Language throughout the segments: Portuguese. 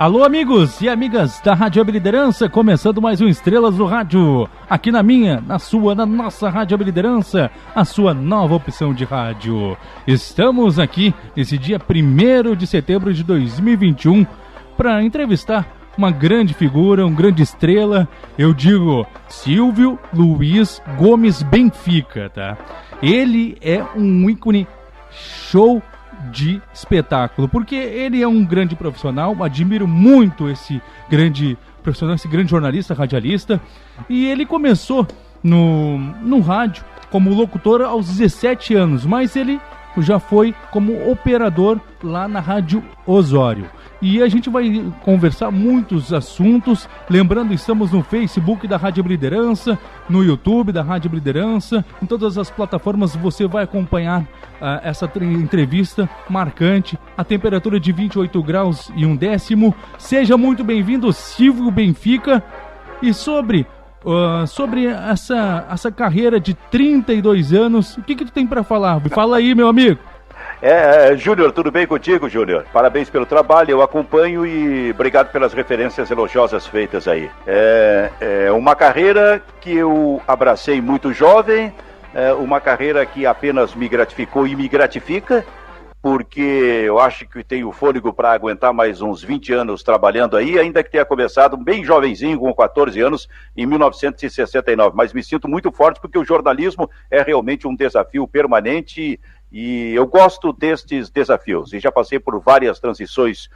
Alô, amigos e amigas da Rádio Web Liderança, começando mais um Estrelas do Rádio, aqui na minha, na sua, na nossa Rádio Web Liderança, a sua nova opção de rádio. Estamos aqui nesse dia 1º de setembro de 2021 para entrevistar uma grande figura, uma grande estrela, eu digo Silvio Luiz Gomes Benfica, tá? Ele é um ícone show de espetáculo, porque ele é um grande profissional, admiro muito esse grande profissional, esse grande jornalista, radialista, e ele começou no rádio como locutor aos 17 anos, mas ele já foi como operador lá na Rádio Osório. E a gente vai conversar muitos assuntos, lembrando, estamos no Facebook da Rádio Liderança, no YouTube da Rádio Liderança, em todas as plataformas você vai acompanhar essa entrevista marcante, a temperatura de 28 graus e 1/10. Seja muito bem-vindo, Silvio Benfica, e sobre essa carreira de 32 anos, o que tu tem para falar? Fala aí, meu amigo. Júnior, tudo bem contigo, Júnior? Parabéns pelo trabalho, eu acompanho e obrigado pelas referências elogiosas feitas aí. É uma carreira que eu abracei muito jovem, uma carreira que apenas me gratificou e me gratifica, porque eu acho que tenho fôlego para aguentar mais uns 20 anos trabalhando aí, ainda que tenha começado bem jovenzinho, com 14 anos, em 1969. Mas me sinto muito forte porque o jornalismo é realmente um desafio permanente e eu gosto destes desafios. E já passei por várias transições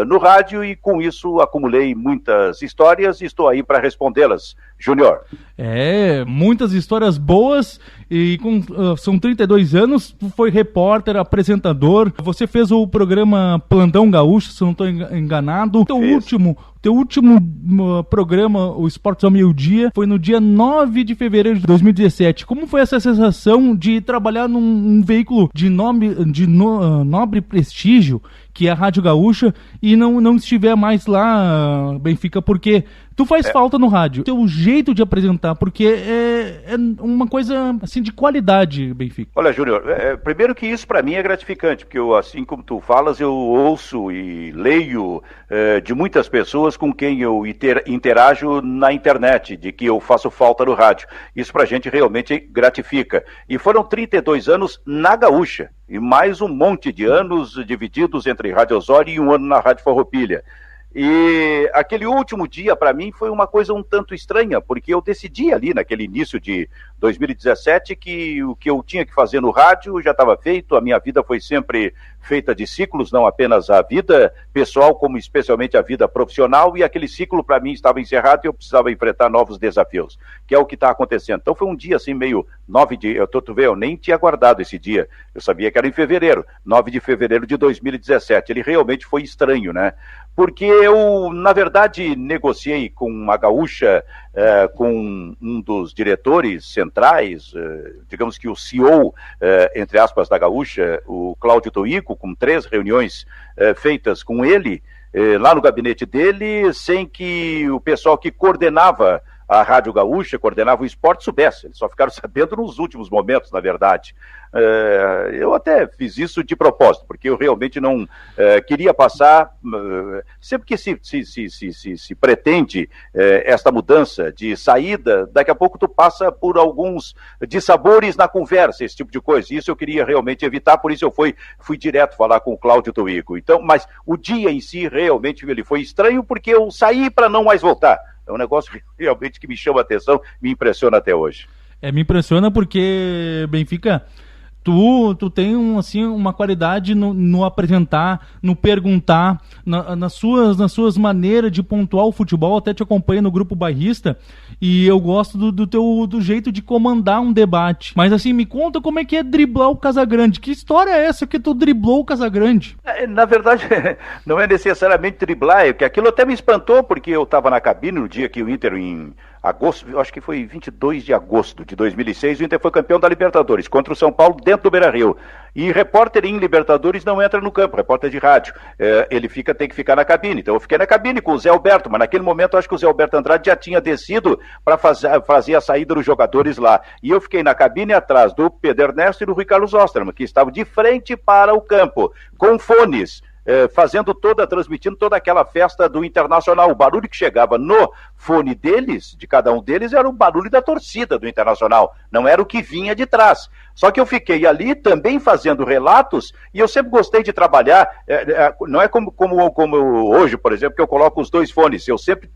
no rádio e com isso acumulei muitas histórias e estou aí para respondê-las. Júnior. Muitas histórias boas e são 32 anos, foi repórter, apresentador, você fez o programa Plantão Gaúcho, se eu não estou enganado. Teu último programa, o Esportes ao Meio-Dia, foi no dia 9 de fevereiro de 2017. Como foi essa sensação de trabalhar num veículo de nobre prestígio, que é a Rádio Gaúcha, e não estiver mais lá, Benfica, porque tu faz falta no rádio, teu jeito de apresentar, porque é uma coisa assim de qualidade, Benfica. Olha, Júnior, primeiro que isso para mim é gratificante, porque eu, assim como tu falas, eu ouço e leio de muitas pessoas com quem eu interajo na internet, de que eu faço falta no rádio. Isso pra gente realmente gratifica. E foram 32 anos na Gaúcha, e mais um monte de anos divididos entre Rádio Osório e um ano na Rádio Farroupilha. E aquele último dia, para mim, foi uma coisa um tanto estranha, porque eu decidi ali, naquele início de 2017, que o que eu tinha que fazer no rádio já estava feito, a minha vida foi sempre feita de ciclos, não apenas a vida pessoal, como especialmente a vida profissional, e aquele ciclo, para mim, estava encerrado e eu precisava enfrentar novos desafios, que é o que está acontecendo. Então foi um dia, assim, meio 9 de... eu nem tinha guardado esse dia, eu sabia que era em fevereiro, 9 de fevereiro de 2017, ele realmente foi estranho, né? Porque eu, na verdade, negociei com a Gaúcha, com um dos diretores centrais, digamos que o CEO, entre aspas, da Gaúcha, o Cláudio Toico, com 3 reuniões feitas com ele, lá no gabinete dele, sem que o pessoal que coordenava a Rádio Gaúcha, coordenava o esporte, soubesse. Eles só ficaram sabendo nos últimos momentos, na verdade. Eu até fiz isso de propósito, porque eu realmente não queria passar... sempre que se pretende esta mudança de saída, daqui a pouco tu passa por alguns dissabores na conversa, esse tipo de coisa. Isso eu queria realmente evitar, por isso eu fui direto falar com o Cláudio Toico. Então, mas o dia em si realmente ele foi estranho, porque eu saí para não mais voltar. É um negócio realmente que me chama a atenção, me impressiona até hoje. Me impressiona porque, Benfica, tu tem uma qualidade no apresentar, no perguntar, nas suas maneiras de pontuar o futebol. Até te acompanho no grupo bairrista e eu gosto do jeito de comandar um debate. Mas assim, me conta como é que é driblar o Casagrande. Que história é essa que tu driblou o Casagrande? Na verdade, não é necessariamente driblar, que aquilo até me espantou, porque eu estava na cabine no dia que o Inter, em agosto, eu acho que foi 22 de agosto de 2006, o Inter foi campeão da Libertadores, contra o São Paulo dentro do Beira-Rio. E repórter em Libertadores não entra no campo, repórter de rádio. Ele tem que ficar na cabine. Então eu fiquei na cabine com o Zé Alberto, mas naquele momento eu acho que o Zé Alberto Andrade já tinha descido para fazer a saída dos jogadores lá. E eu fiquei na cabine atrás do Pedro Ernesto e do Rui Carlos Osterman, que estavam de frente para o campo, com fones. transmitindo toda aquela festa do Internacional. O barulho que chegava no fone deles, de cada um deles, era o barulho da torcida do Internacional, não era o que vinha de trás. Só que eu fiquei ali também fazendo relatos, e eu sempre gostei de trabalhar, não é como hoje, por exemplo, que eu coloco os dois fones, eu sempre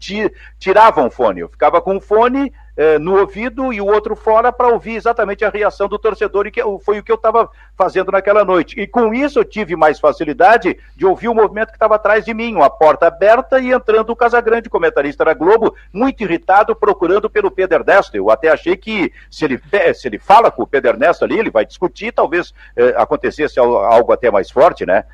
tirava um fone, eu ficava com um fone no ouvido e o outro fora para ouvir exatamente a reação do torcedor, e que foi o que eu estava fazendo naquela noite. E com isso eu tive mais facilidade de ouvir o movimento que estava atrás de mim, uma porta aberta e entrando o Casagrande, comentarista da Globo, muito irritado, procurando pelo Pedro Ernesto. Eu até achei que se ele fala com o Pedro Ernesto ali, ele vai discutir, talvez acontecesse algo até mais forte, né?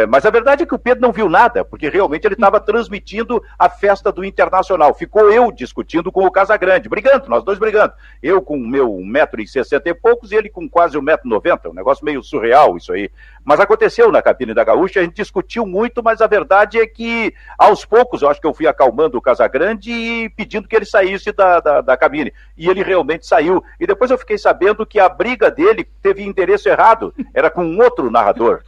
Mas a verdade é que o Pedro não viu nada, porque realmente ele estava transmitindo a festa do Internacional. Ficou eu discutindo com o Casagrande, brigando, nós dois brigando. Eu com o meu 1,60 m e poucos e ele com quase 1,90 m, um negócio meio surreal isso aí. Mas aconteceu na cabine da Gaúcha, a gente discutiu muito, mas a verdade é que aos poucos eu acho que eu fui acalmando o Casagrande e pedindo que ele saísse da cabine. E ele realmente saiu. E depois eu fiquei sabendo que a briga dele teve endereço errado, era com um outro narrador.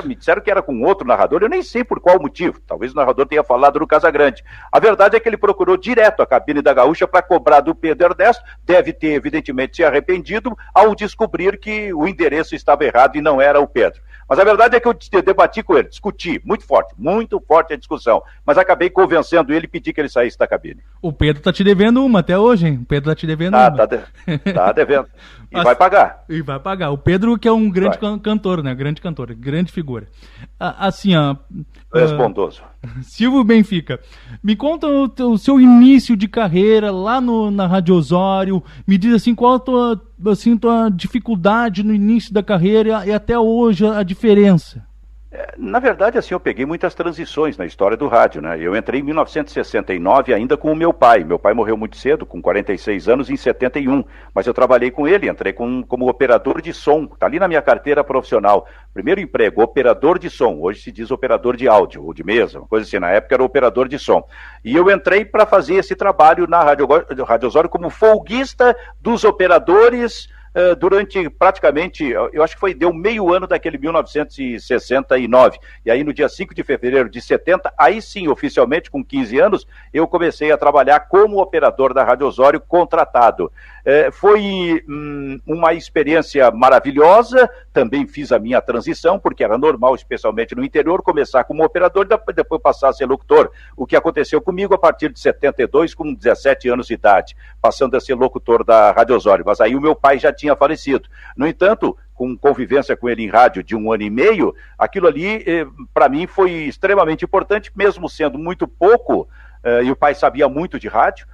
Me disseram que era com outro narrador, eu nem sei por qual motivo, talvez o narrador tenha falado no Casagrande. A verdade é que ele procurou direto a cabine da Gaúcha para cobrar do Pedro Ernesto, deve ter evidentemente se arrependido ao descobrir que o endereço estava errado e não era o Pedro. Mas a verdade é que eu debati com ele, discuti, muito forte a discussão, mas acabei convencendo ele e pedi que ele saísse da cabine. O Pedro tá te devendo uma até hoje, hein? O Pedro tá te devendo uma. Tá devendo. E vai pagar. E vai pagar. O Pedro, que é um grande cantor, né? Grande cantor, grande figura. Assim, ó... Respondoso. Silvio Benfica, me conta o seu início de carreira lá na Rádio Osório, me diz assim, qual a tua dificuldade no início da carreira e até hoje a diferença. Na verdade, assim, eu peguei muitas transições na história do rádio, né? Eu entrei em 1969 ainda com o meu pai. Meu pai morreu muito cedo, com 46 anos, em 71. Mas eu trabalhei com ele, entrei como operador de som. Tá ali na minha carteira profissional. Primeiro emprego, operador de som. Hoje se diz operador de áudio, ou de mesa, uma coisa assim. Na época era operador de som. E eu entrei para fazer esse trabalho na Rádio Osório como folguista dos operadores durante praticamente, eu acho que deu meio ano daquele 1969, e aí no dia 5 de fevereiro de 70, aí sim, oficialmente, com 15 anos, eu comecei a trabalhar como operador da Rádio Osório contratado. Foi uma experiência maravilhosa, também fiz a minha transição, porque era normal, especialmente no interior, começar como operador e depois passar a ser locutor. O que aconteceu comigo a partir de 72, com 17 anos de idade, passando a ser locutor da Rádio Osório. Mas aí o meu pai já tinha falecido. No entanto, com convivência com ele em rádio de 1 ano e meio, aquilo ali, para mim, foi extremamente importante, mesmo sendo muito pouco, e o pai sabia muito de rádio,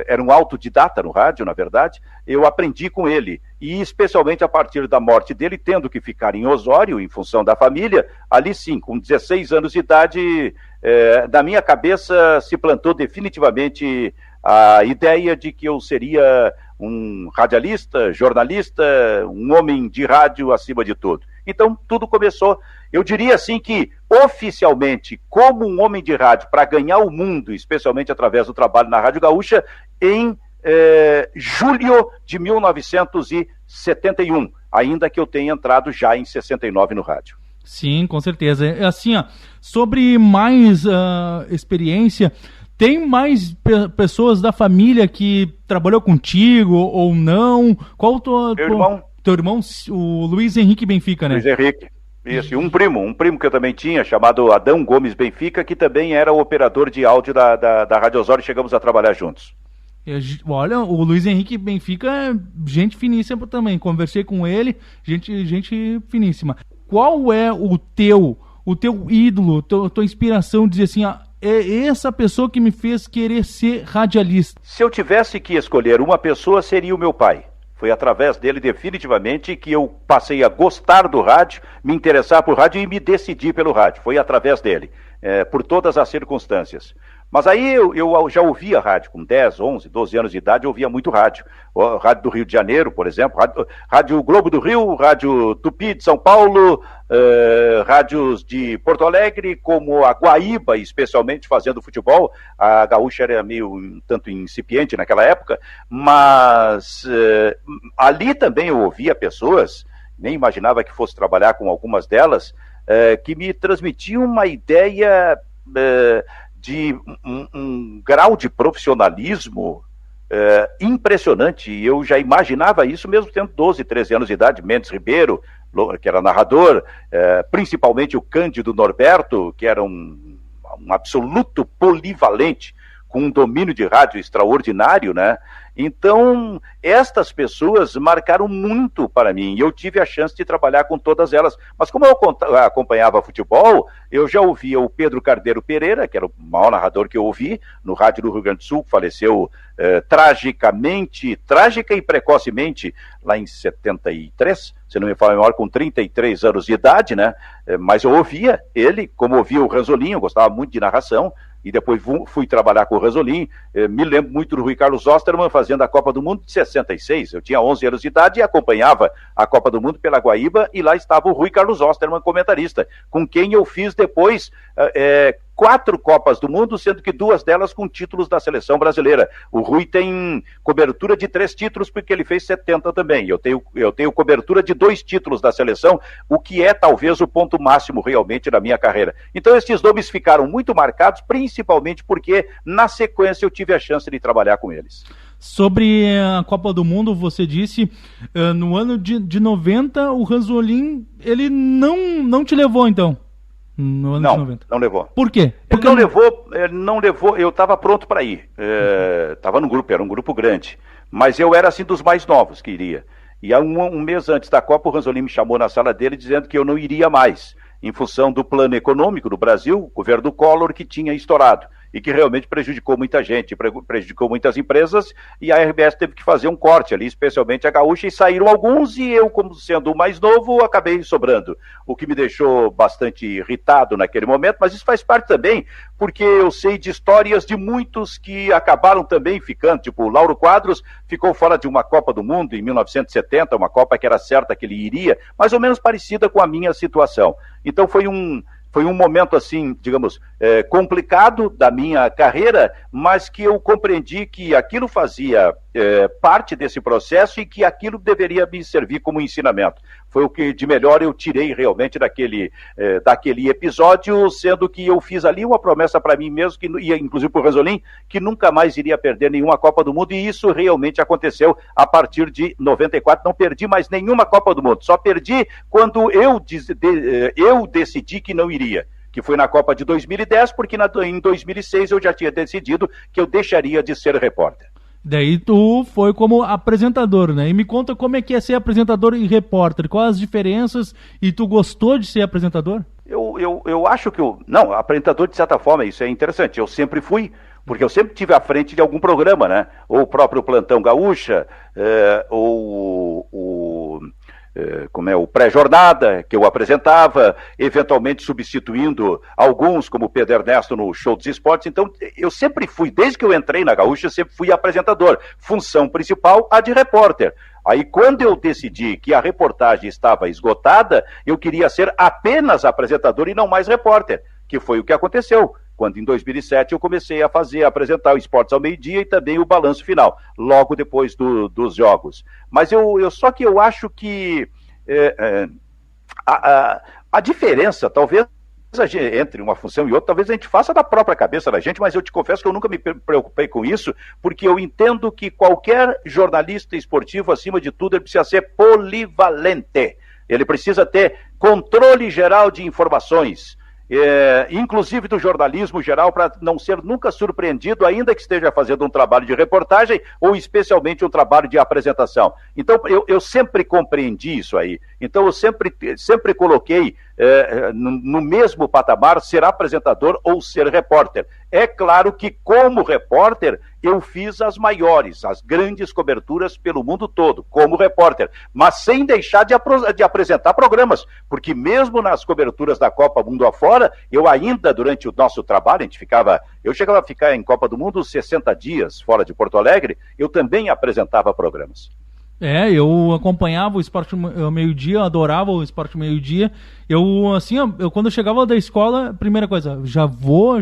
era um autodidata no rádio, na verdade, eu aprendi com ele, e especialmente a partir da morte dele, tendo que ficar em Osório, em função da família, ali sim, com 16 anos de idade, na minha cabeça se plantou definitivamente a ideia de que eu seria um radialista, jornalista, um homem de rádio acima de tudo. Então, tudo começou, eu diria assim que, oficialmente, como um homem de rádio, para ganhar o mundo, especialmente através do trabalho na Rádio Gaúcha, em julho de 1971, ainda que eu tenha entrado já em 69 no rádio. Sim, com certeza. Assim, ó, sobre mais experiência, tem mais pessoas da família que trabalhou contigo ou não? Qual teu irmão, o Luiz Henrique Benfica, né? Luiz Henrique, isso, e um primo que eu também tinha, chamado Adão Gomes Benfica, que também era o operador de áudio da Rádio Osório, e chegamos a trabalhar juntos. Olha, o Luiz Henrique Benfica é gente finíssima também, conversei com ele, gente finíssima. Qual é o teu ídolo, tua inspiração, dizer assim, é essa pessoa que me fez querer ser radialista? Se eu tivesse que escolher uma pessoa, seria o meu pai. Foi através dele, definitivamente, que eu passei a gostar do rádio, me interessar por rádio e me decidir pelo rádio. Foi através dele, por todas as circunstâncias. Mas aí eu já ouvia rádio, com 10, 11, 12 anos de idade, eu ouvia muito rádio. O rádio do Rio de Janeiro, por exemplo, rádio Globo do Rio, rádio Tupi de São Paulo, rádios de Porto Alegre, como a Guaíba, especialmente fazendo futebol. A Gaúcha era meio tanto incipiente naquela época, mas ali também eu ouvia pessoas, nem imaginava que fosse trabalhar com algumas delas, que me transmitiam uma ideia de um grau de profissionalismo impressionante. Eu já imaginava isso mesmo tendo 12, 13 anos de idade. Mendes Ribeiro, que era narrador, principalmente o Cândido Norberto, que era um absoluto polivalente, com um domínio de rádio extraordinário, né? Então, estas pessoas marcaram muito para mim, e eu tive a chance de trabalhar com todas elas. Mas como eu acompanhava futebol, eu já ouvia o Pedro Cardeiro Pereira, que era o maior narrador que eu ouvi, no rádio do Rio Grande do Sul, faleceu trágica e precocemente, lá em 73, se não me falo maior, com 33 anos de idade, né? Mas eu ouvia ele, como ouvia o Ranzolin, eu gostava muito de narração, e depois fui trabalhar com o Ranzolin. Me lembro muito do Rui Carlos Osterman fazendo a Copa do Mundo de 66. Eu tinha 11 anos de idade e acompanhava a Copa do Mundo pela Guaíba, e lá estava o Rui Carlos Osterman, comentarista, com quem eu fiz depois 4 Copas do Mundo, sendo que 2 delas com títulos da seleção brasileira. O Rui tem cobertura de 3 títulos, porque ele fez 70 também. Eu tenho cobertura de 2 títulos da seleção, o que é talvez o ponto máximo realmente da minha carreira. Então esses nomes ficaram muito marcados, principalmente porque na sequência eu tive a chance de trabalhar com eles. Sobre a Copa do Mundo, você disse, no ano de 90, o Ranzolin, ele não te levou, então? No ano de 90. Não levou. Por quê? Porque não levou, eu estava pronto para ir. Estava no grupo, era um grupo grande. Mas eu era assim dos mais novos que iria. E um mês antes da Copa, o Ranzolin me chamou na sala dele dizendo que eu não iria mais, em função do plano econômico do Brasil, o governo do Collor, que tinha estourado e que realmente prejudicou muita gente, prejudicou muitas empresas, e a RBS teve que fazer um corte ali, especialmente a Gaúcha, e saíram alguns, e eu, como sendo o mais novo, acabei sobrando, o que me deixou bastante irritado naquele momento, mas isso faz parte também, porque eu sei de histórias de muitos que acabaram também ficando, tipo o Lauro Quadros ficou fora de uma Copa do Mundo em 1970, uma Copa que era certa que ele iria, mais ou menos parecida com a minha situação. Então foi um momento, assim, digamos, complicado da minha carreira, mas que eu compreendi que aquilo fazia parte desse processo e que aquilo deveria me servir como ensinamento. Foi o que de melhor eu tirei realmente daquele episódio, sendo que eu fiz ali uma promessa para mim mesmo, e inclusive para o Ranzolin, que nunca mais iria perder nenhuma Copa do Mundo, e isso realmente aconteceu a partir de 94. Não perdi mais nenhuma Copa do Mundo, só perdi quando eu decidi que não iria, que foi na Copa de 2010, porque em 2006 eu já tinha decidido que eu deixaria de ser repórter. Daí tu foi como apresentador, né? E me conta como é que é ser apresentador e repórter, quais as diferenças, e tu gostou de ser apresentador? Eu acho que não, apresentador de certa forma, isso é interessante, eu sempre fui, porque eu sempre tive à frente de algum programa, né? Ou o próprio Plantão Gaúcha, ou o pré-jornada, que eu apresentava, eventualmente substituindo alguns, como o Pedro Ernesto no Show dos Esportes. Então, eu sempre fui, desde que eu entrei na Gaúcha, sempre fui apresentador. Função principal, a de repórter. Aí, quando eu decidi que a reportagem estava esgotada, eu queria ser apenas apresentador e não mais repórter, que foi o que aconteceu, quando em 2007 eu comecei a apresentar o Esportes ao Meio-Dia e também o Balanço Final, logo depois dos jogos. Mas só que eu acho que a diferença, talvez, entre uma função e outra, talvez a gente faça da própria cabeça da gente, mas eu te confesso que eu nunca me preocupei com isso, porque eu entendo que qualquer jornalista esportivo, acima de tudo, ele precisa ser polivalente. Ele precisa ter controle geral de informações, inclusive do jornalismo geral, para não ser nunca surpreendido, ainda que esteja fazendo um trabalho de reportagem ou especialmente um trabalho de apresentação. Então eu sempre compreendi isso aí. Então eu sempre coloquei no mesmo patamar ser apresentador ou ser repórter. É claro que, como repórter, eu fiz as maiores, as grandes coberturas pelo mundo todo, como repórter, mas sem deixar de apresentar programas, porque mesmo nas coberturas da Copa Mundo afora, eu ainda, durante o nosso trabalho, eu chegava a ficar em Copa do Mundo 60 dias fora de Porto Alegre, eu também apresentava programas. Eu acompanhava o Esporte Meio-Dia, eu adorava o Esporte Meio-Dia. Quando eu chegava da escola, primeira coisa, já vou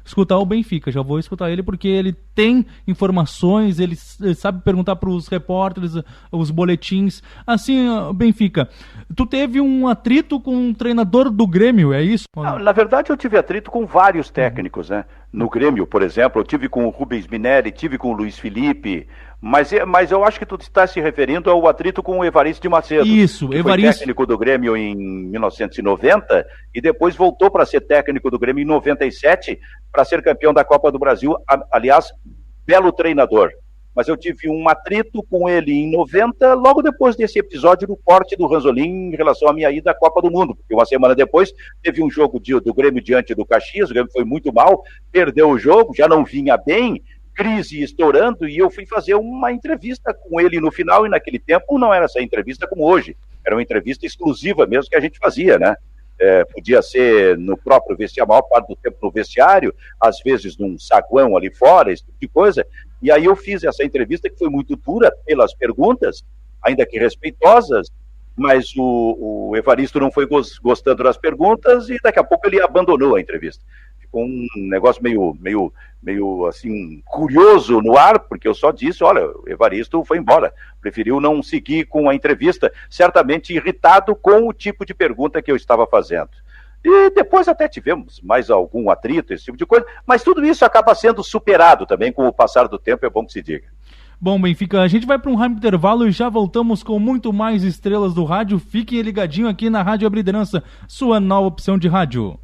escutar o Benfica, já vou escutar ele porque ele tem informações, ele sabe perguntar para os repórteres, os boletins. Assim, Benfica, tu teve um atrito com um treinador do Grêmio, é isso? Não, na verdade, eu tive atrito com vários técnicos, né? No Grêmio, por exemplo, eu tive com o Rubens Minelli, tive com o Luiz Felipe, mas eu acho que tu está se referindo ao atrito com o Evaristo de Macedo. Isso, que Evaristo. Foi técnico do Grêmio em 1990 e depois voltou para ser técnico do Grêmio em 97 para ser campeão da Copa do Brasil. Aliás, belo treinador. Mas eu tive um atrito com ele em 90, logo depois desse episódio do corte do Ranzolin em relação à minha ida à Copa do Mundo. Porque uma semana depois teve um jogo do Grêmio diante do Caxias, o Grêmio foi muito mal, perdeu o jogo, já não vinha bem, crise estourando, e eu fui fazer uma entrevista com ele no final, e naquele tempo não era essa entrevista como hoje, era uma entrevista exclusiva mesmo que a gente fazia, né? Podia ser no próprio vestiário, a maior parte do tempo no vestiário, às vezes num saguão ali fora, esse tipo de coisa. E aí eu fiz essa entrevista que foi muito dura pelas perguntas, ainda que respeitosas, mas o Evaristo não foi gostando das perguntas e daqui a pouco ele abandonou a entrevista. Ficou um negócio meio assim, curioso no ar, porque eu só disse, olha, o Evaristo foi embora, preferiu não seguir com a entrevista, certamente irritado com o tipo de pergunta que eu estava fazendo. E depois até tivemos mais algum atrito, esse tipo de coisa, mas tudo isso acaba sendo superado também com o passar do tempo, é bom que se diga. Bom, Benfica, a gente vai para um rápido intervalo e já voltamos com muito mais estrelas do rádio. Fiquem ligadinho aqui na Rádio Liderança, sua nova opção de rádio.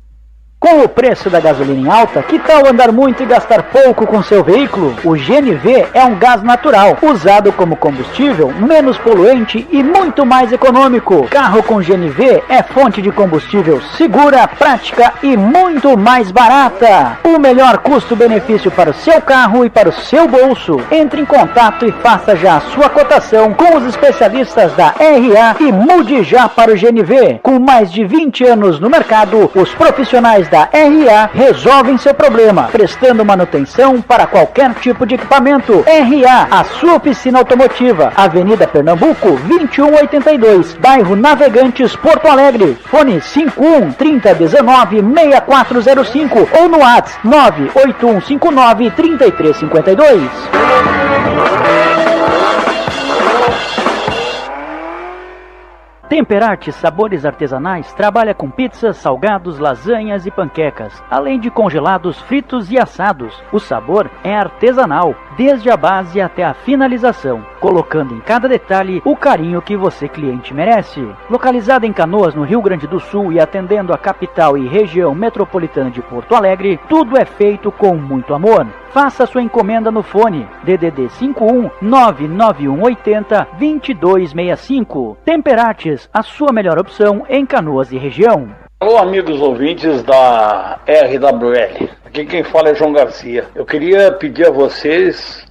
Com o preço da gasolina em alta, que tal andar muito e gastar pouco com seu veículo? O GNV é um gás natural, usado como combustível, menos poluente e muito mais econômico. Carro com GNV é fonte de combustível segura, prática e muito mais barata. O melhor custo-benefício para o seu carro e para o seu bolso. Entre em contato e faça já a sua cotação com os especialistas da RA e mude já para o GNV. Com mais de 20 anos no mercado, os profissionais da RA resolvem seu problema, prestando manutenção para qualquer tipo de equipamento. RA, a sua oficina automotiva, Avenida Pernambuco, 2182, bairro Navegantes, Porto Alegre. Fone 51 3019 6405 ou no WhatsApp 98159 3352. Temperarte Sabores Artesanais trabalha com pizzas, salgados, lasanhas e panquecas, além de congelados, fritos e assados. O sabor é artesanal, desde a base até a finalização, colocando em cada detalhe o carinho que você, cliente, merece. Localizada em Canoas, no Rio Grande do Sul, e atendendo a capital e região metropolitana de Porto Alegre, tudo é feito com muito amor. Faça sua encomenda no fone DDD 51 99180 2265. Temperartes, a sua melhor opção em Canoas e região. Alô, amigos ouvintes da RWL. Aqui quem fala é João Garcia. Eu queria pedir a vocês,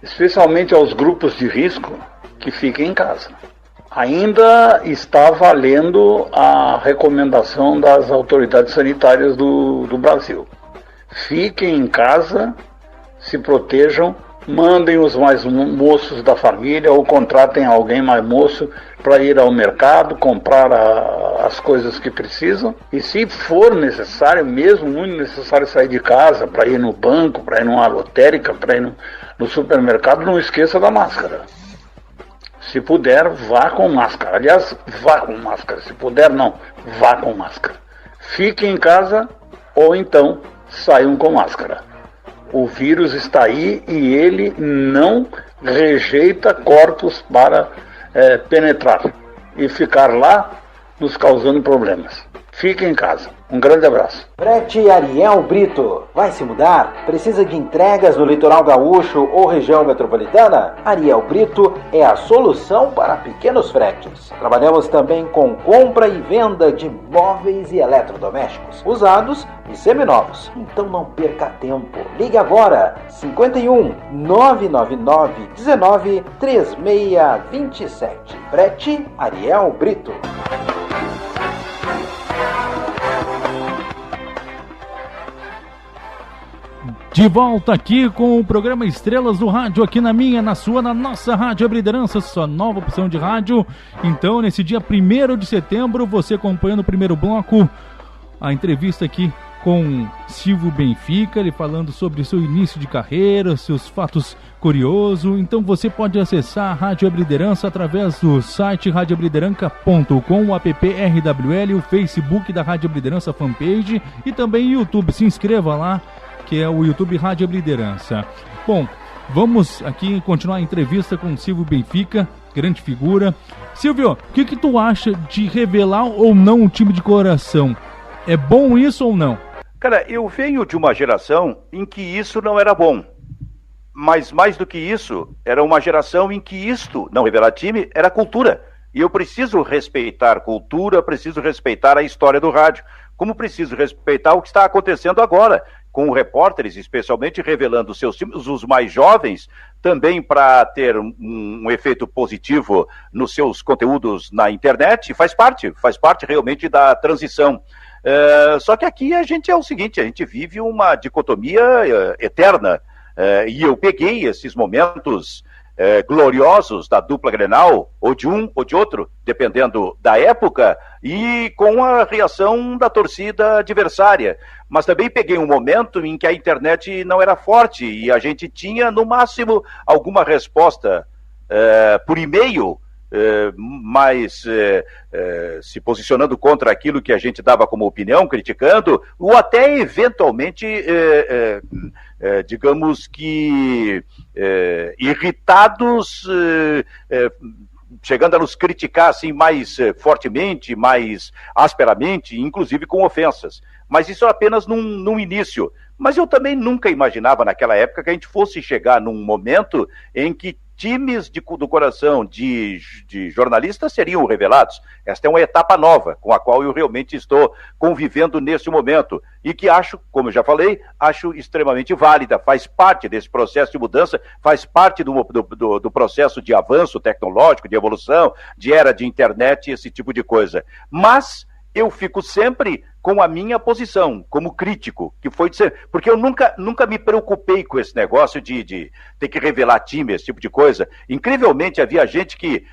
especialmente aos grupos de risco, que fiquem em casa. Ainda está valendo a recomendação das autoridades sanitárias do Brasil. Fiquem em casa, se protejam, mandem os mais moços da família ou contratem alguém mais moço para ir ao mercado, comprar as coisas que precisam. E se for necessário, mesmo muito necessário sair de casa, para ir no banco, para ir numa lotérica, para ir no supermercado, não esqueça da máscara. Se puder, vá com máscara. Aliás, vá com máscara. Se puder, não, vá com máscara. Fiquem em casa ou então saiam com máscara. O vírus está aí e ele não rejeita corpos para penetrar e ficar lá nos causando problemas. Fiquem em casa. Um grande abraço. Frete Ariel Brito. Vai se mudar? Precisa de entregas no litoral gaúcho ou região metropolitana? Ariel Brito é a solução para pequenos fretes. Trabalhamos também com compra e venda de móveis e eletrodomésticos, usados e seminovos. Então não perca tempo. Ligue agora. 51 999 19 3627. Frete Ariel Brito. De volta aqui com o programa Estrelas do Rádio, aqui na minha, na sua, na nossa Rádio Web Liderança, sua nova opção de rádio. Então, nesse dia 1º de setembro, você acompanhando o primeiro bloco, a entrevista aqui com Silvio Benfica, ele falando sobre seu início de carreira, seus fatos curiosos. Então você pode acessar a Rádio Web Liderança através do site radioweblideranca.com, o app RWL, o Facebook da Rádio Web Liderança fanpage e também o YouTube. Se inscreva lá, que é o YouTube Rádio Web Liderança. Bom, vamos aqui continuar a entrevista com Silvio Benfica, grande figura. Silvio, o que tu acha de revelar ou não o time de coração? É bom isso ou não? Cara, eu venho de uma geração em que isso não era bom. Mas mais do que isso, era uma geração em que isto, não revelar time, era cultura. E eu preciso respeitar cultura, preciso respeitar a história do rádio. Como preciso respeitar o que está acontecendo agora, com repórteres, especialmente revelando seus times, os mais jovens, também para ter um efeito positivo nos seus conteúdos na internet, faz parte realmente da transição. Só que aqui a gente é o seguinte, a gente vive uma dicotomia eterna, e eu peguei esses momentos gloriosos da dupla Grenal, ou de um ou de outro, dependendo da época, e com a reação da torcida adversária. Mas também peguei um momento em que a internet não era forte e a gente tinha, no máximo, alguma resposta por e-mail, mas se posicionando contra aquilo que a gente dava como opinião, criticando, ou até eventualmente, digamos que irritados, chegando a nos criticar assim mais fortemente, mais asperamente, inclusive com ofensas. Mas isso apenas num início. Mas eu também nunca imaginava naquela época que a gente fosse chegar num momento em que times do coração de jornalistas seriam revelados. Esta é uma etapa nova, com a qual eu realmente estou convivendo nesse momento, e que acho, como eu já falei, acho extremamente válida, faz parte desse processo de mudança, faz parte do processo de avanço tecnológico, de evolução, de era de internet, esse tipo de coisa. Mas eu fico sempre com a minha posição, como crítico, que foi de ser, porque eu nunca me preocupei com esse negócio de ter que revelar time, esse tipo de coisa. Incrivelmente, havia gente que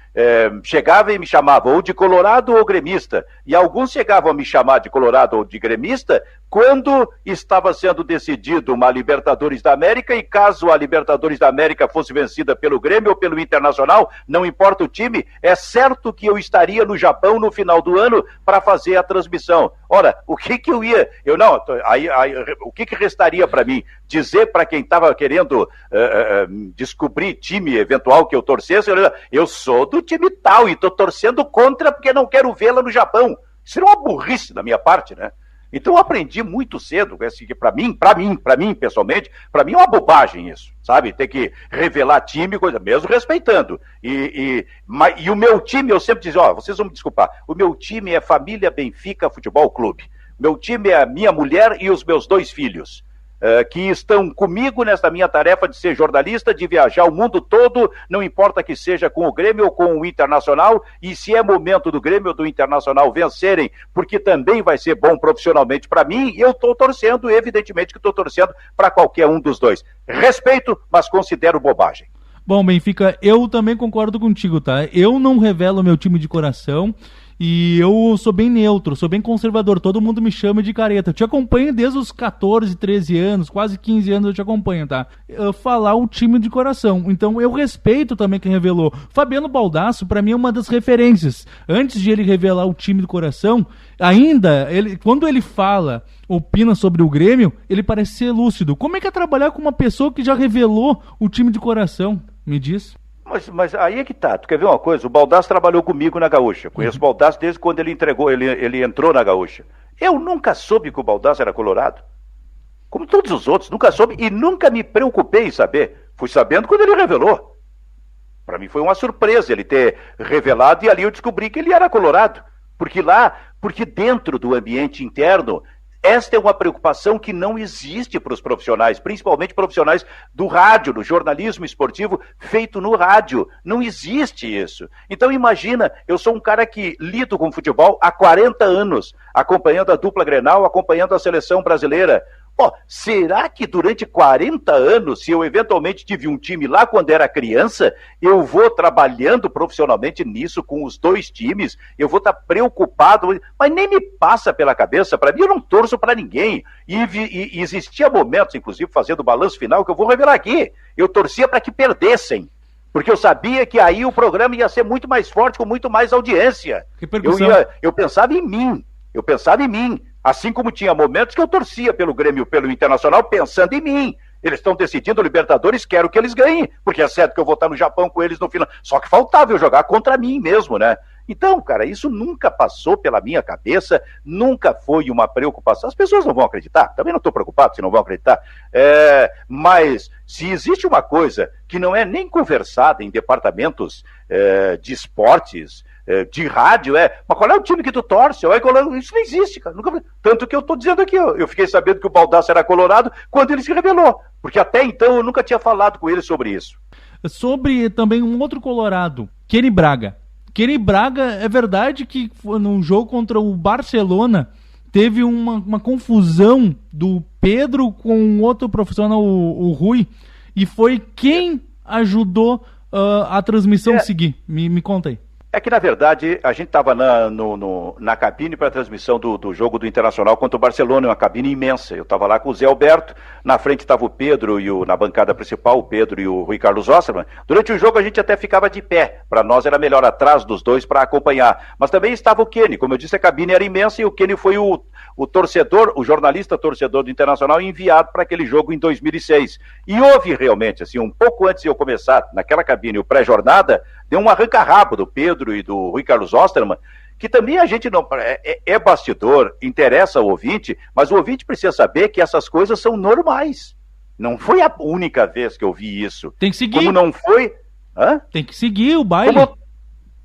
chegava e me chamava ou de colorado ou gremista, e alguns chegavam a me chamar de colorado ou de gremista quando estava sendo decidido uma Libertadores da América, e caso a Libertadores da América fosse vencida pelo Grêmio ou pelo Internacional, não importa o time, é certo que eu estaria no Japão no final do ano para fazer a transmissão. Ora, o que eu ia... o que restaria para mim? Dizer para quem estava querendo descobrir time eventual que eu torcesse, eu sou do time tal e estou torcendo contra porque não quero vê-la no Japão. Isso é uma burrice da minha parte, né? Então eu aprendi muito cedo, que para mim, pessoalmente, para mim é uma bobagem isso, sabe? Ter que revelar time, coisa, mesmo respeitando. E o meu time, eu sempre dizia, vocês vão me desculpar, o meu time é Família Benfica Futebol Clube. Meu time é a minha mulher e os meus 2 filhos, que estão comigo nesta minha tarefa de ser jornalista, de viajar o mundo todo, não importa que seja com o Grêmio ou com o Internacional, e se é momento do Grêmio ou do Internacional vencerem, porque também vai ser bom profissionalmente para mim, eu estou torcendo, evidentemente que estou torcendo para qualquer um dos dois. Respeito, mas considero bobagem. Bom, Benfica, eu também concordo contigo, tá? Eu não revelo meu time de coração, e eu sou bem neutro, sou bem conservador, todo mundo me chama de careta. Eu te acompanho desde os 14, 13 anos, quase 15 anos eu te acompanho, tá? Falar o time de coração. Então eu respeito também quem revelou. Fabiano Baldasso, pra mim, é uma das referências. Antes de ele revelar o time do coração, ainda, quando ele opina sobre o Grêmio, ele parece ser lúcido. Como é que é trabalhar com uma pessoa que já revelou o time de coração? Me diz. Mas aí é que tá, tu quer ver uma coisa? O Baldasso trabalhou comigo na Gaúcha, conheço o Baldasso desde quando ele entrou na Gaúcha. Eu nunca soube que o Baldasso era colorado, como todos os outros, nunca soube e nunca me preocupei em saber. Fui sabendo quando ele revelou. Para mim foi uma surpresa ele ter revelado, e ali eu descobri que ele era colorado, porque dentro do ambiente interno, esta é uma preocupação que não existe para os profissionais, principalmente profissionais do rádio, do jornalismo esportivo feito no rádio. Não existe isso. Então imagina, eu sou um cara que lido com futebol há 40 anos, acompanhando a dupla Grenal, acompanhando a seleção brasileira. Pô, será que durante 40 anos, se eu eventualmente tive um time lá quando era criança, eu vou trabalhando profissionalmente nisso com os 2 times, eu vou estar preocupado, mas nem me passa pela cabeça, para mim eu não torço para ninguém, e existia momentos, inclusive fazendo o balanço final, que eu vou revelar aqui, eu torcia para que perdessem, porque eu sabia que aí o programa ia ser muito mais forte, com muito mais audiência, eu pensava em mim, assim como tinha momentos que eu torcia pelo Grêmio, pelo Internacional, pensando em mim. Eles estão decidindo Libertadores, quero que eles ganhem, porque é certo que eu vou estar no Japão com eles no final. Só que faltava eu jogar contra mim mesmo, né? Então, cara, isso nunca passou pela minha cabeça, nunca foi uma preocupação. As pessoas não vão acreditar, também não estou preocupado se não vão acreditar. Mas se existe uma coisa que não é nem conversada em departamentos de esportes, de rádio, mas qual é o time que tu torce? Isso não existe, cara. Tanto que eu tô dizendo aqui, eu fiquei sabendo que o Baldasso era colorado quando ele se revelou, porque até então eu nunca tinha falado com ele sobre isso. Sobre também um outro colorado, Kenny Braga. Kenny Braga, é verdade que num jogo contra o Barcelona teve uma confusão do Pedro com outro profissional, o Rui, e foi quem ajudou a transmissão seguir. Me conta aí. É que, na verdade, a gente estava na cabine para a transmissão do jogo do Internacional contra o Barcelona, uma cabine imensa. Eu estava lá com o Zé Alberto, na frente estava o Pedro, na bancada principal, o Pedro e o Rui Carlos Osterman. Durante o jogo a gente até ficava de pé, para nós era melhor atrás dos dois para acompanhar. Mas também estava o Kenny, como eu disse, a cabine era imensa e o Kenny foi o torcedor, o jornalista torcedor do Internacional enviado para aquele jogo em 2006. E houve realmente, assim, um pouco antes de eu começar naquela cabine, o pré-jornada, deu um arranca-rabo do Pedro e do Rui Carlos Osterman, que também a gente não... É bastidor, interessa ao ouvinte, mas o ouvinte precisa saber que essas coisas são normais. Não foi a única vez que eu vi isso. Tem que seguir. Como não foi... Hã? Tem que seguir o baile.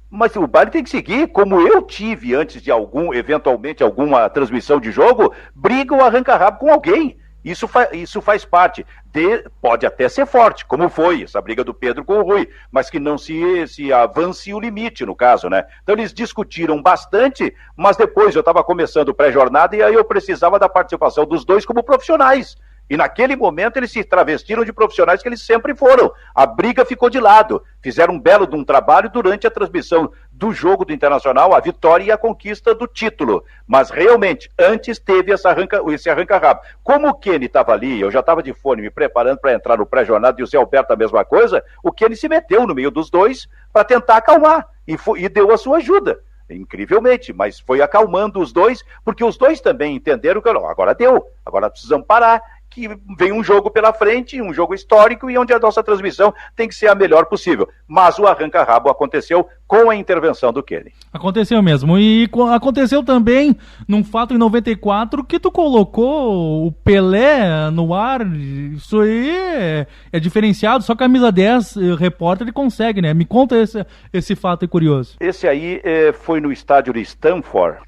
Mas o baile tem que seguir, como eu tive antes de eventualmente alguma transmissão de jogo, briga ou arranca-rabo com alguém. Isso faz parte. Pode até ser forte, como foi essa briga do Pedro com o Rui, mas que não se avance o limite, no caso, né? Então eles discutiram bastante, mas depois eu estava começando o pré-jornada e aí eu precisava da participação dos dois como profissionais. E naquele momento eles se travestiram de profissionais que eles sempre foram. A briga ficou de lado. Fizeram um belo de um trabalho durante a transmissão do jogo do Internacional, a vitória e a conquista do título. Mas realmente, antes teve esse arranca-rabo. Como o Kenny estava ali, eu já estava de fone me preparando para entrar no pré-jornada e o Zé Alberto a mesma coisa, o Kenny se meteu no meio dos dois para tentar acalmar e deu a sua ajuda. Incrivelmente, mas foi acalmando os dois, porque os dois também entenderam que agora deu, agora precisamos parar, que vem um jogo pela frente, um jogo histórico, e onde a nossa transmissão tem que ser a melhor possível. Mas o arranca-rabo aconteceu com a intervenção do Kenny. Aconteceu mesmo, e aconteceu também num fato em 94 que tu colocou o Pelé no ar. Isso aí é diferenciado, só camisa 10, repórter, ele consegue, né? Me conta esse fato curioso. Esse aí foi no estádio de Stanford.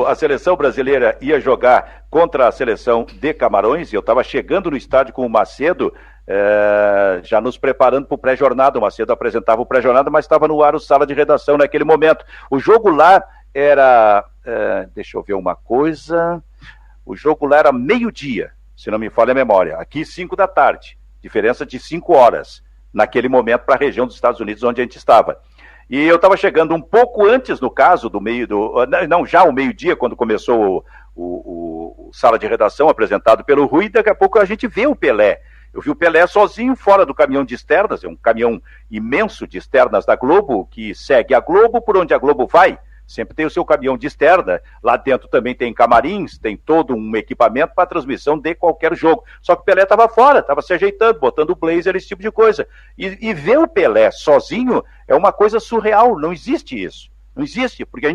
A seleção brasileira ia jogar contra a seleção de Camarões, e eu estava chegando no estádio com o Macedo, já nos preparando para o pré-jornada. O Macedo apresentava o pré-jornada, mas estava no ar o Sala de Redação naquele momento. O jogo lá era, deixa eu ver uma coisa, o jogo lá era meio-dia, se não me falha a memória, aqui 5 da tarde, diferença de 5 horas, naquele momento para a região dos Estados Unidos onde a gente estava. E eu estava chegando um pouco antes, no caso, já o meio-dia, quando começou o Sala de Redação apresentado pelo Rui, e daqui a pouco a gente vê o Pelé. Eu vi o Pelé sozinho fora do caminhão de externas, é um caminhão imenso de externas da Globo, que segue a Globo por onde a Globo vai. Sempre tem o seu caminhão de externa, lá dentro também tem camarins, tem todo um equipamento para transmissão de qualquer jogo. Só que o Pelé estava fora, estava se ajeitando, botando blazer, esse tipo de coisa. E ver o Pelé sozinho é uma coisa surreal, não existe isso. Não existe, porque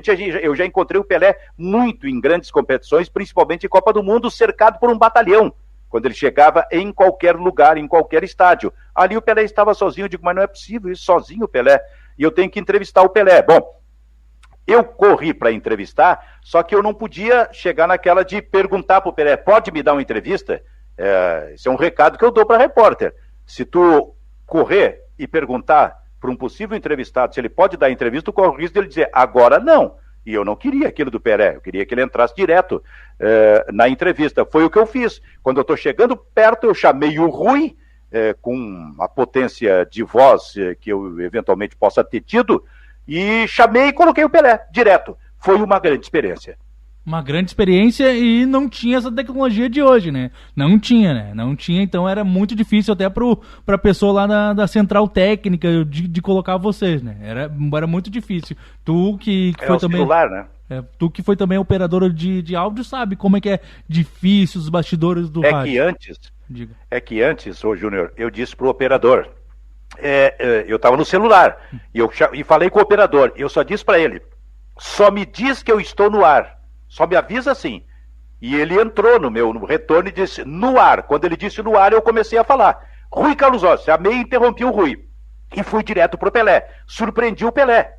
eu já encontrei o Pelé muito em grandes competições, principalmente em Copa do Mundo, cercado por um batalhão, quando ele chegava em qualquer lugar, em qualquer estádio. Ali o Pelé estava sozinho, eu digo, mas não é possível isso, sozinho o Pelé. E eu tenho que entrevistar o Pelé. Bom, eu corri para entrevistar, só que eu não podia chegar naquela de perguntar para o Pelé, pode me dar uma entrevista? Esse é um recado que eu dou para repórter. Se tu correr e perguntar para um possível entrevistado se ele pode dar entrevista, tu corre o risco dele dizer, agora não. E eu não queria aquilo do Pelé, eu queria que ele entrasse direto na entrevista. Foi o que eu fiz. Quando eu estou chegando perto, eu chamei o Rui, com a potência de voz que eu eventualmente possa ter tido, e chamei e coloquei o Pelé direto. Foi uma grande experiência. Uma grande experiência e não tinha essa tecnologia de hoje, né? Não tinha, né? Não tinha, então era muito difícil até pra pessoa lá da central técnica de colocar vocês, né? Era muito difícil. Tu que foi também... celular, né? Tu que foi também operadora de áudio, sabe como é que é difícil os bastidores do rádio. Que antes, ô Júnior, eu disse pro operador, eu estava no celular, e falei com o operador, eu só disse para ele, só me diz que eu estou no ar. Só me avisa assim. E ele entrou no retorno e disse, no ar. Quando ele disse no ar, eu comecei a falar. Rui Carlos Ossi, chamei e interrompi o Rui. E fui direto pro Pelé. Surpreendi o Pelé.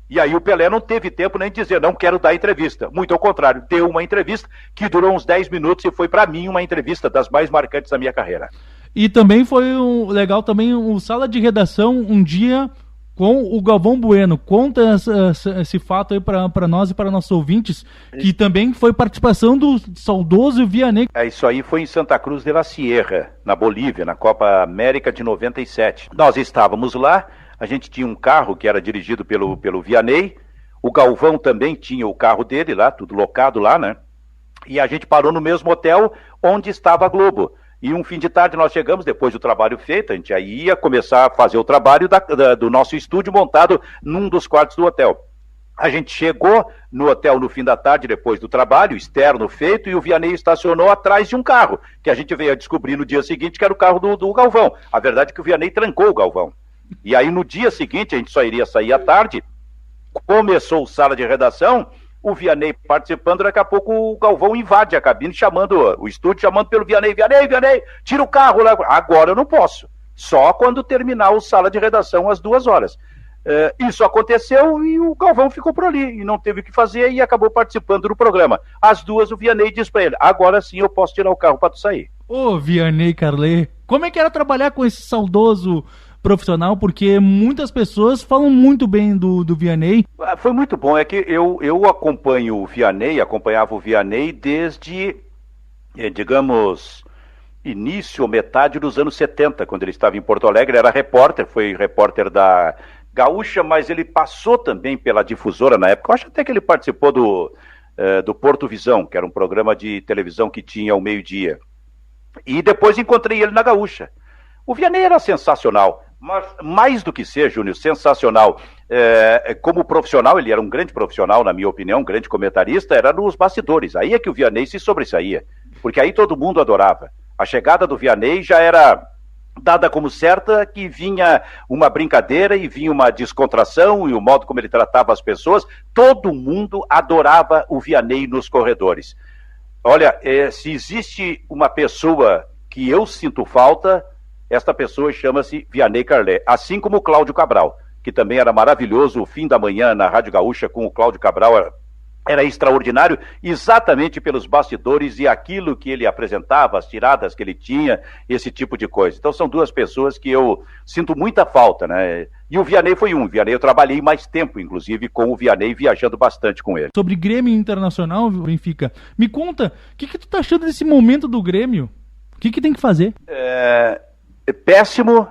E aí o Pelé não teve tempo nem de dizer, não quero dar entrevista. Muito ao contrário, deu uma entrevista que durou uns 10 minutos e foi para mim uma entrevista das mais marcantes da minha carreira. E também foi legal também o Sala de Redação um dia... com o Galvão Bueno. Conta esse fato aí para nós e para nossos ouvintes, que também foi participação do saudoso Vianney. Isso aí foi em Santa Cruz de la Sierra, na Bolívia, na Copa América de 97. Nós estávamos lá, a gente tinha um carro que era dirigido pelo Vianney, o Galvão também tinha o carro dele lá, tudo locado lá, né? E a gente parou no mesmo hotel onde estava a Globo. E um fim de tarde nós chegamos, depois do trabalho feito, a gente aí ia começar a fazer o trabalho do nosso estúdio montado num dos quartos do hotel. A gente chegou no hotel no fim da tarde, depois do trabalho, externo feito, e o Vianney estacionou atrás de um carro, que a gente veio a descobrir no dia seguinte que era o carro do Galvão. A verdade é que o Vianney trancou o Galvão. E aí no dia seguinte, a gente só iria sair à tarde, começou o Sala de Redação, o Vianney participando, daqui a pouco o Galvão invade a cabine, o estúdio, chamando pelo Vianney, tira o carro lá. Agora eu não posso, só quando terminar o Sala de Redação às 2h. Isso aconteceu e o Galvão ficou por ali, e não teve o que fazer e acabou participando do programa. Às 2h o Vianney disse pra ele, agora sim eu posso tirar o carro pra tu sair. Ô Vianney Carlet, como é que era trabalhar com esse saudoso profissional, porque muitas pessoas falam muito bem do Vianney. Foi muito bom, é que eu acompanhava o Vianney desde, digamos, início ou metade dos anos 70, quando ele estava em Porto Alegre, era repórter, foi repórter da Gaúcha, mas ele passou também pela difusora na época, eu acho até que ele participou do Porto Visão, que era um programa de televisão que tinha ao meio-dia, e depois encontrei ele na Gaúcha. O Vianney era sensacional, mas mais do que ser, Júnior, sensacional. Como profissional, ele era um grande profissional, na minha opinião, um grande comentarista, era nos bastidores. Aí é que o Vianney se sobressaía, porque aí todo mundo adorava. A chegada do Vianney já era dada como certa, que vinha uma brincadeira e vinha uma descontração, e o modo como ele tratava as pessoas, todo mundo adorava o Vianney nos corredores. Olha, se existe uma pessoa que eu sinto falta, esta pessoa chama-se Vianney Carlet, assim como o Cláudio Cabral, que também era maravilhoso. O fim da manhã na Rádio Gaúcha com o Cláudio Cabral era extraordinário, exatamente pelos bastidores e aquilo que ele apresentava, as tiradas que ele tinha, esse tipo de coisa. Então são duas pessoas que eu sinto muita falta, né? E o Vianney foi um. Vianney, eu trabalhei mais tempo, inclusive, com o Vianney, viajando bastante com ele. Sobre Grêmio Internacional, Benfica, me conta, o que tu tá achando desse momento do Grêmio? O que tem que fazer? Péssimo,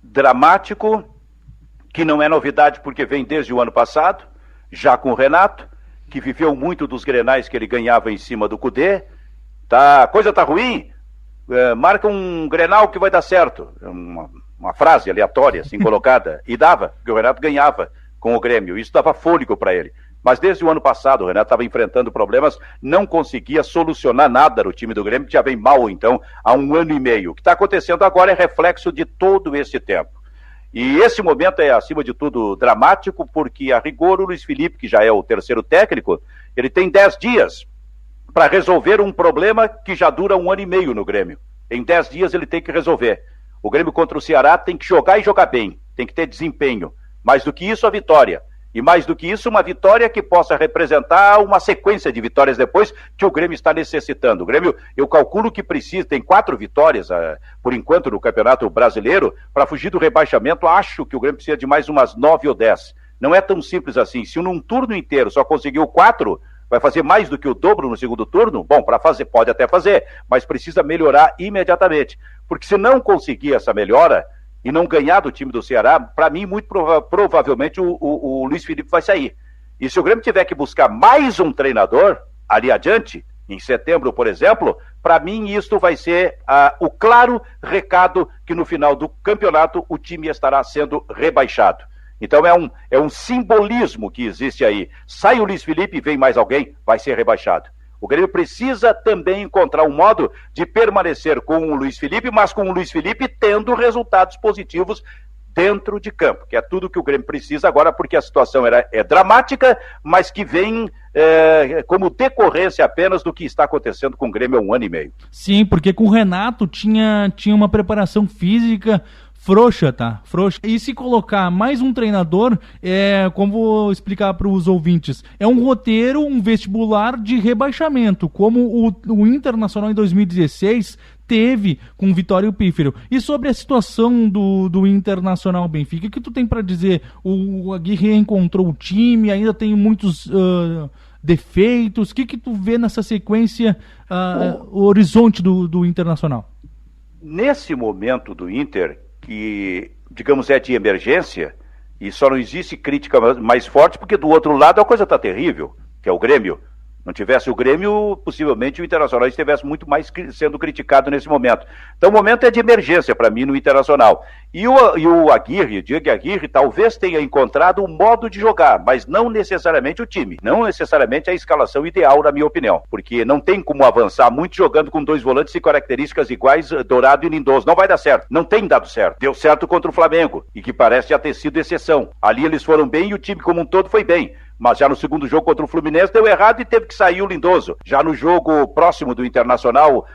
dramático, que não é novidade porque vem desde o ano passado, já com o Renato, que viveu muito dos grenais que ele ganhava em cima do Cudê. A coisa tá ruim, marca um grenal que vai dar certo. Uma frase aleatória, assim, colocada, e dava, porque o Renato ganhava com o Grêmio, isso dava fôlego para ele. Mas desde o ano passado o Renato estava enfrentando problemas, não conseguia solucionar nada no time do Grêmio, que já vem mal, então, há 1 ano e meio. O que está acontecendo agora é reflexo de todo esse tempo. E esse momento é, acima de tudo, dramático, porque, a rigor, o Luiz Felipe, que já é o terceiro técnico, ele tem 10 dias para resolver um problema que já dura 1 ano e meio no Grêmio. Em 10 dias ele tem que resolver. O Grêmio contra o Ceará tem que jogar e jogar bem, tem que ter desempenho. Mais do que isso, a vitória. E mais do que isso, uma vitória que possa representar uma sequência de vitórias depois que o Grêmio está necessitando. O Grêmio, eu calculo que precisa, tem 4 vitórias, por enquanto, no Campeonato Brasileiro, para fugir do rebaixamento. Acho que o Grêmio precisa de mais umas 9 ou 10. Não é tão simples assim. Se num turno inteiro só conseguiu 4, vai fazer mais do que o dobro no segundo turno? Bom, para fazer, pode até fazer, mas precisa melhorar imediatamente. Porque se não conseguir essa melhora e não ganhar do time do Ceará, para mim, muito provavelmente o Luiz Felipe vai sair. E se o Grêmio tiver que buscar mais um treinador ali adiante, em setembro, por exemplo, para mim isso vai ser o claro recado que no final do campeonato o time estará sendo rebaixado. Então é um simbolismo que existe aí. Sai o Luiz Felipe e vem mais alguém, vai ser rebaixado. O Grêmio precisa também encontrar um modo de permanecer com o Luiz Felipe, mas com o Luiz Felipe tendo resultados positivos dentro de campo, que é tudo que o Grêmio precisa agora, porque a situação é dramática, mas que vem como decorrência apenas do que está acontecendo com o Grêmio há 1 ano e meio. Sim, porque com o Renato tinha uma preparação física frouxa, tá? Frouxa. E se colocar mais um treinador, como vou explicar para os ouvintes, é um roteiro, um vestibular de rebaixamento, como o Internacional em 2016 teve com o Vitório Pífero. E sobre a situação do Internacional Benfica, o que tu tem para dizer? O Aguirre reencontrou o time, ainda tem muitos defeitos. O que tu vê nessa sequência, o horizonte do Internacional? Nesse momento do Inter, que, digamos, é de emergência, e só não existe crítica mais forte, porque do outro lado a coisa está terrível, que é o Grêmio. Não tivesse o Grêmio, possivelmente o Internacional estivesse muito mais sendo criticado nesse momento. Então o momento é de emergência para mim no Internacional. E o Aguirre, Diego Aguirre, talvez tenha encontrado um modo de jogar, mas não necessariamente o time, não necessariamente a escalação ideal, na minha opinião. Porque não tem como avançar muito jogando com 2 volantes de características iguais, Dourado e Lindoso. Não vai dar certo. Não tem dado certo. Deu certo contra o Flamengo, e que parece já ter sido exceção. Ali eles foram bem e o time como um todo foi bem. Mas já no segundo jogo contra o Fluminense deu errado e teve que sair o Lindoso. Já no jogo próximo do Internacional,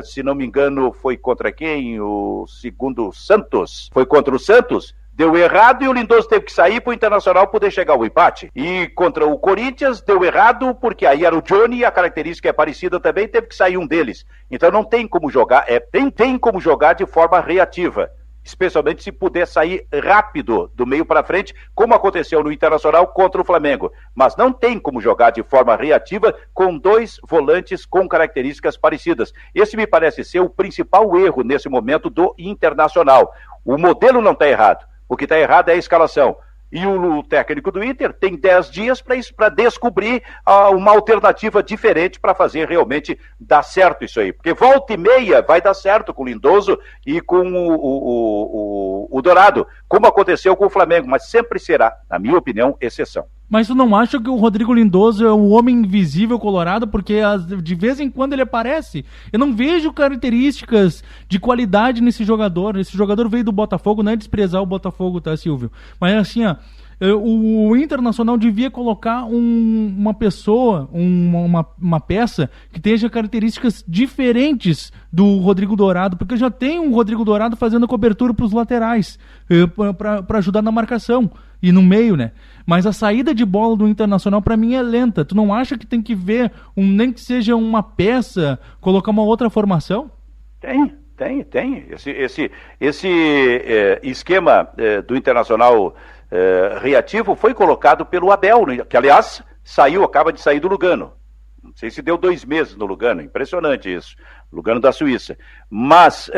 se não me engano, foi contra quem? O segundo Santos. Foi contra o Santos, deu errado e o Lindoso teve que sair para o Internacional poder chegar ao empate. E contra o Corinthians deu errado porque aí era o Johnny e a característica é parecida também, teve que sair um deles. Então não tem como jogar, tem como jogar de forma reativa. Especialmente se puder sair rápido do meio para frente, como aconteceu no Internacional contra o Flamengo. Mas não tem como jogar de forma reativa com 2 volantes com características parecidas. Esse me parece ser o principal erro nesse momento do Internacional. O modelo não está errado. O que está errado é a escalação. E o técnico do Inter tem 10 dias para descobrir uma alternativa diferente para fazer realmente dar certo isso aí. Porque volta e meia vai dar certo com o Lindoso e com o Dourado, como aconteceu com o Flamengo, mas sempre será, na minha opinião, exceção. Mas tu não acha que o Rodrigo Lindoso é um homem invisível colorado? Porque de vez em quando ele aparece. Eu não vejo características de qualidade nesse jogador. Esse jogador veio do Botafogo, não é desprezar o Botafogo, tá, Silvio? Mas assim, o Internacional devia colocar uma pessoa, uma peça que tenha características diferentes do Rodrigo Dourado, porque já tem um Rodrigo Dourado fazendo cobertura para os laterais, para ajudar na marcação e no meio, né? Mas a saída de bola do Internacional para mim é lenta. Tu não acha que tem que ver, nem que seja uma peça, colocar uma outra formação? Tem. Esse esquema do Internacional reativo foi colocado pelo Abel, que aliás acaba de sair do Lugano. Não sei se deu 2 meses no Lugano, impressionante isso. Lugano da Suíça. Mas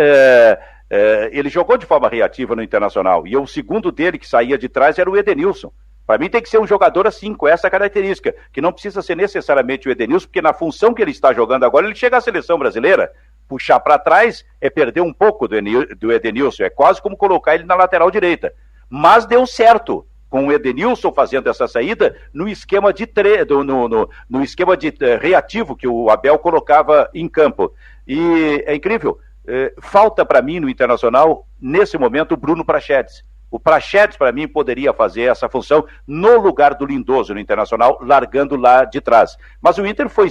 ele jogou de forma reativa no Internacional, e o segundo dele que saía de trás era o Edenilson. Para mim tem que ser um jogador assim, com essa característica, que não precisa ser necessariamente o Edenilson, porque na função que ele está jogando agora, ele chega à seleção brasileira. Puxar para trás é perder um pouco do Edenilson, é quase como colocar ele na lateral direita. Mas deu certo com o Edenilson fazendo essa saída no esquema de reativo que o Abel colocava em campo. E é incrível, falta para mim no Internacional, nesse momento, o Bruno Prachedes. O Prachedes, para mim, poderia fazer essa função no lugar do Lindoso no Internacional, largando lá de trás. Mas o Inter foi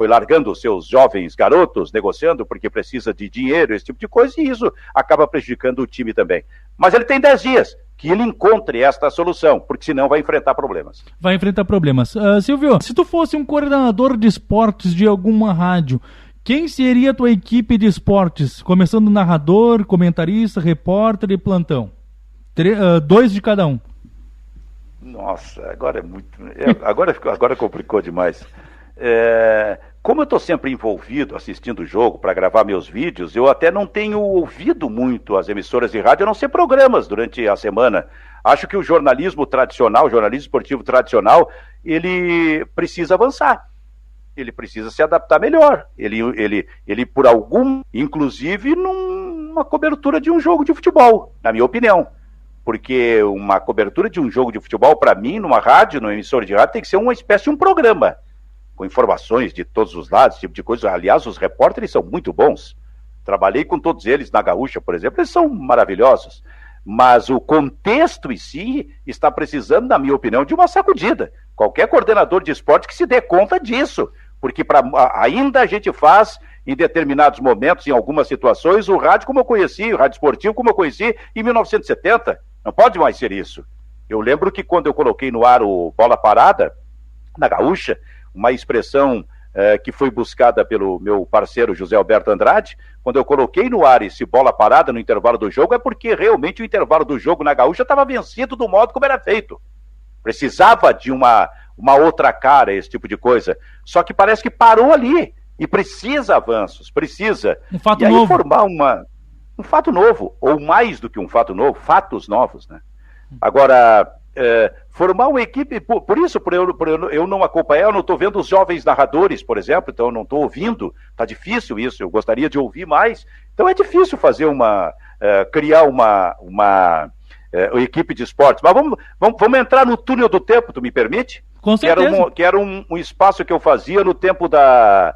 largando os seus jovens garotos, negociando, porque precisa de dinheiro, esse tipo de coisa, e isso acaba prejudicando o time também. Mas ele tem 10 dias que ele encontre esta solução, porque senão vai enfrentar problemas. Vai enfrentar problemas. Silvio, se tu fosse um coordenador de esportes de alguma rádio, quem seria a tua equipe de esportes? Começando narrador, comentarista, repórter e plantão. 2 de cada um. Nossa, agora é muito... Agora complicou demais. Como eu estou sempre envolvido assistindo o jogo para gravar meus vídeos, eu até não tenho ouvido muito as emissoras de rádio, a não ser programas durante a semana. Acho que o jornalismo tradicional, o jornalismo esportivo tradicional, ele precisa avançar. Ele precisa se adaptar melhor. Ele por algum, inclusive numa cobertura de um jogo de futebol, na minha opinião. Porque uma cobertura de um jogo de futebol, para mim, numa rádio, numa emissora de rádio, tem que ser uma espécie de um programa, com informações de todos os lados, esse tipo de coisa. Aliás, os repórteres são muito bons. Trabalhei com todos eles na Gaúcha, por exemplo, eles são maravilhosos. Mas o contexto em si está precisando, na minha opinião, de uma sacudida. Qualquer coordenador de esporte que se dê conta disso, porque ainda a gente faz, em determinados momentos, em algumas situações, o rádio como eu conheci, o rádio esportivo como eu conheci em 1970. Não pode mais ser isso. Eu lembro que quando eu coloquei no ar o Bola Parada, na Gaúcha, uma expressão que foi buscada pelo meu parceiro José Alberto Andrade, quando eu coloquei no ar esse Bola Parada no intervalo do jogo, é porque realmente o intervalo do jogo na Gaúcha estava vencido do modo como era feito. Precisava de uma outra cara, esse tipo de coisa. Só que parece que parou ali. E precisa avanços, precisa. Um fato e aí novo. Formar um fato novo, ou mais do que um fato novo, fatos novos, né? Agora, formar uma equipe, por eu não acompanhar, eu não estou vendo os jovens narradores, por exemplo, então eu não estou ouvindo, está difícil isso, eu gostaria de ouvir mais, então é difícil fazer criar uma equipe de esportes. Mas vamos entrar no túnel do tempo, tu me permite? Com certeza. Que era um espaço que eu fazia no tempo da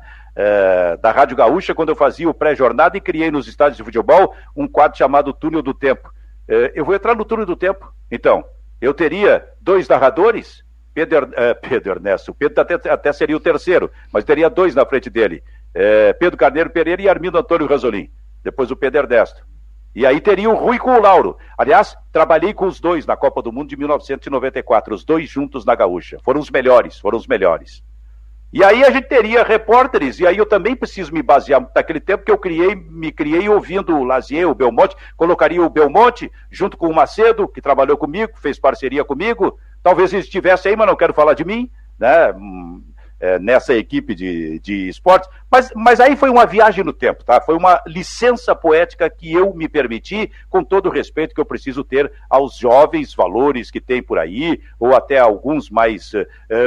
Rádio Gaúcha, quando eu fazia o pré-jornada e criei nos estádios de futebol um quadro chamado Túnel do Tempo. Eu vou entrar no Túnel do Tempo. Então, eu teria 2 narradores, Pedro Ernesto, o Pedro até seria o terceiro, mas teria 2 na frente dele, Pedro Carneiro Pereira e Armindo Antônio Rasolim, depois o Pedro Ernesto. E aí teria o Rui com o Lauro. Aliás, trabalhei com os 2 na Copa do Mundo de 1994, os 2 juntos na Gaúcha. Foram os melhores. E aí a gente teria repórteres, e aí eu também preciso me basear naquele tempo que eu me criei ouvindo o Lazier, o Belmonte, colocaria o Belmonte junto com o Macedo, que trabalhou comigo, fez parceria comigo, talvez ele estivesse aí, mas não quero falar de mim, né? Nessa equipe de esportes, mas aí foi uma viagem no tempo, tá? Foi uma licença poética que eu me permiti, com todo o respeito que eu preciso ter aos jovens valores que tem por aí, ou até alguns mais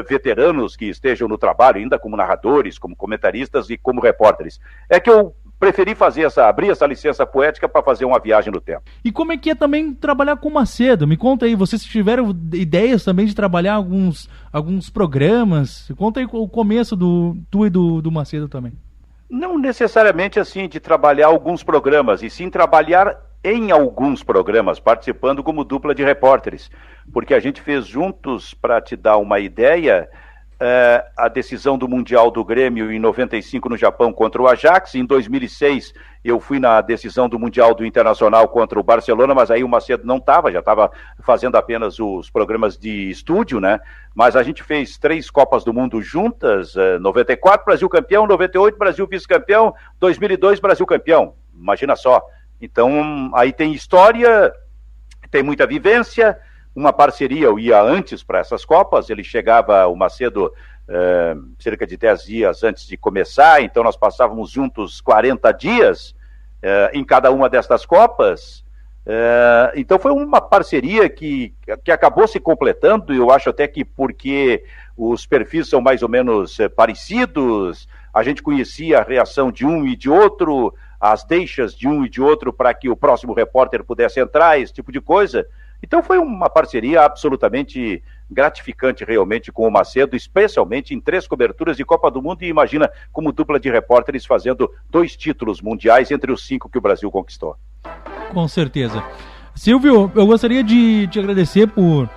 veteranos que estejam no trabalho, ainda como narradores, como comentaristas e como repórteres. É que eu preferi abrir essa licença poética para fazer uma viagem no tempo. E como é que é também trabalhar com o Macedo? Me conta aí, vocês tiveram ideias também de trabalhar alguns programas? Conta aí o começo tu e do Macedo também. Não necessariamente assim de trabalhar alguns programas, e sim trabalhar em alguns programas, participando como dupla de repórteres. Porque a gente fez juntos, para te dar uma ideia, a decisão do Mundial do Grêmio em 95 no Japão contra o Ajax. Em 2006 eu fui na decisão do Mundial do Internacional contra o Barcelona, mas aí o Macedo não estava, já estava fazendo apenas os programas de estúdio, né? Mas a gente fez 3 Copas do Mundo juntas, 94 Brasil campeão, 98 Brasil vice-campeão, 2002 Brasil campeão, imagina só. Então aí tem história, tem muita vivência. Uma parceria, eu ia antes para essas Copas, ele chegava, o Macedo, cerca de 10 dias antes de começar, então nós passávamos juntos 40 dias em cada uma destas Copas. Então foi uma parceria que acabou se completando, e eu acho até que porque os perfis são mais ou menos parecidos, a gente conhecia a reação de um e de outro, as deixas de um e de outro para que o próximo repórter pudesse entrar, esse tipo de coisa. Então foi uma parceria absolutamente gratificante realmente com o Macedo, especialmente em 3 coberturas de Copa do Mundo, e imagina como dupla de repórteres fazendo 2 títulos mundiais entre os 5 que o Brasil conquistou. Com certeza. Silvio, eu gostaria de te agradecer por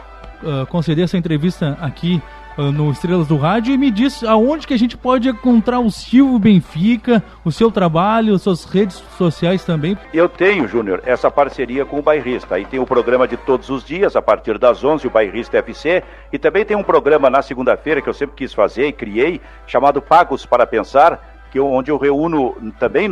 conceder essa entrevista aqui no Estrelas do Rádio, e me diz aonde que a gente pode encontrar o Silvio Benfica, o seu trabalho, suas redes sociais também. Eu tenho, Júnior, essa parceria com o Bairrista. Aí tem o programa de todos os dias, a partir das 11, o Bairrista FC, e também tem um programa na segunda-feira que eu sempre quis fazer e criei, chamado Pagos para Pensar, onde eu reúno também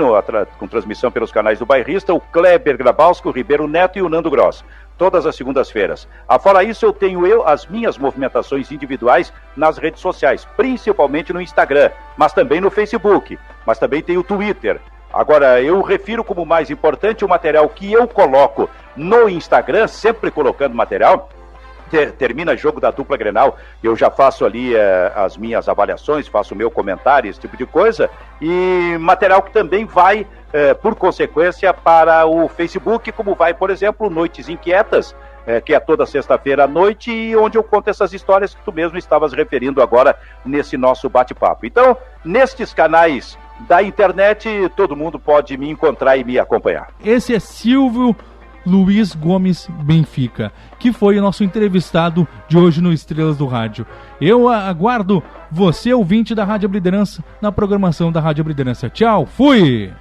com transmissão pelos canais do Bairrista, o Kleber Grabowski, o Ribeiro Neto e o Nando Gross. Todas as segundas-feiras. Fora isso, eu tenho as minhas movimentações individuais nas redes sociais, principalmente no Instagram, mas também no Facebook, mas também tem o Twitter. Agora, eu refiro como mais importante o material que eu coloco no Instagram, sempre colocando material. Termina jogo da dupla Grenal, eu já faço ali as minhas avaliações, faço o meu comentário, esse tipo de coisa, e material que também vai, por consequência, para o Facebook, como vai, por exemplo, Noites Inquietas, que é toda sexta-feira à noite, e onde eu conto essas histórias que tu mesmo estavas referindo agora nesse nosso bate-papo. Então, nestes canais da internet, todo mundo pode me encontrar e me acompanhar. Esse é Silvio Luiz Gomes Benfica, que foi o nosso entrevistado de hoje no Estrelas do Rádio. Eu aguardo você, ouvinte da Rádio Liderança, na programação da Rádio Liderança. Tchau, fui!